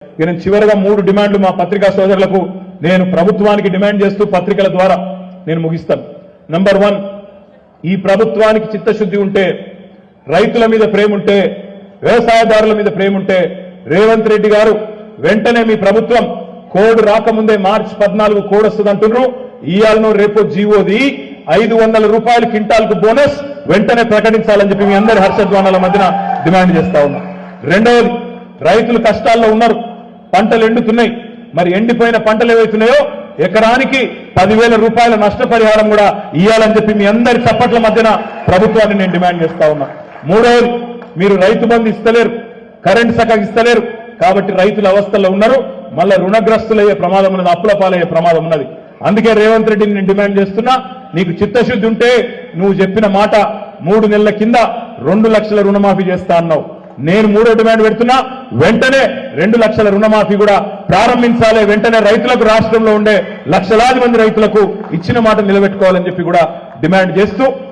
నేను చివరిగా 3 డిమాండ్లు మా పత్రికా సోదరులకు నేను ప్రభుత్వానికి డిమాండ్ చేస్తూ పత్రికల ద్వారా నేను ముగిస్తాను. నంబర్ 1, ఈ ప్రభుత్వానికి చిత్తశుద్ధి ఉంటే, రైతుల మీద ప్రేమ ఉంటే, వ్యవసాయదారుల మీద ప్రేమ ఉంటే రేవంత్ రెడ్డి గారు వెంటనే మీ ప్రభుత్వం కోడ్ రాకముందే మార్చి 14 కోడ్ వస్తుంది అంటున్నారు. ఇయాలను రేపు జీవోది 500 రూపాయలు క్వింటాల్కు బోనస్ వెంటనే ప్రకటించాలని చెప్పి మీ అందరి హర్షధ్వానాల మధ్యన డిమాండ్ చేస్తా ఉన్నా. రెండవది, రైతులు కష్టాల్లో ఉన్నారు, పంటలు ఎండుతున్నాయి. మరి ఎండిపోయిన పంటలు ఏవైతున్నాయో ఎకరానికి 10,000 రూపాయల నష్టపరిహారం కూడా ఇవ్వాలని చెప్పి మీ అందరి చప్పట్ల మధ్యన ప్రభుత్వాన్ని నేను డిమాండ్ చేస్తా ఉన్నా. మూడవది, మీరు రైతు బంధు ఇస్తలేరు, కరెంట్ సక్కగా ఇస్తలేరు కాబట్టి రైతుల అవస్థల్లో ఉన్నారు. మళ్ళా రుణగ్రస్తులయ్యే ప్రమాదం ఉన్నది, అప్పుల పాలయ్యే ప్రమాదం ఉన్నది. అందుకే రేవంత్ రెడ్డిని నేను డిమాండ్ చేస్తున్నా, నీకు చిత్తశుద్ధి ఉంటే నువ్వు చెప్పిన మాట 3 నెలల కింద 2 లక్షల రుణమాఫీ చేస్తా అన్నావు. నేను 3వ డిమాండ్ పెడుతున్నా, వెంటనే 2 లక్షల రుణమాఫీ కూడా ప్రారంభించాలి. వెంటనే రైతులకు, రాష్ట్రంలో ఉండే లక్షలాది మంది రైతులకు ఇచ్చిన మాట నిలబెట్టుకోవాలని చెప్పి కూడా డిమాండ్ చేస్తూ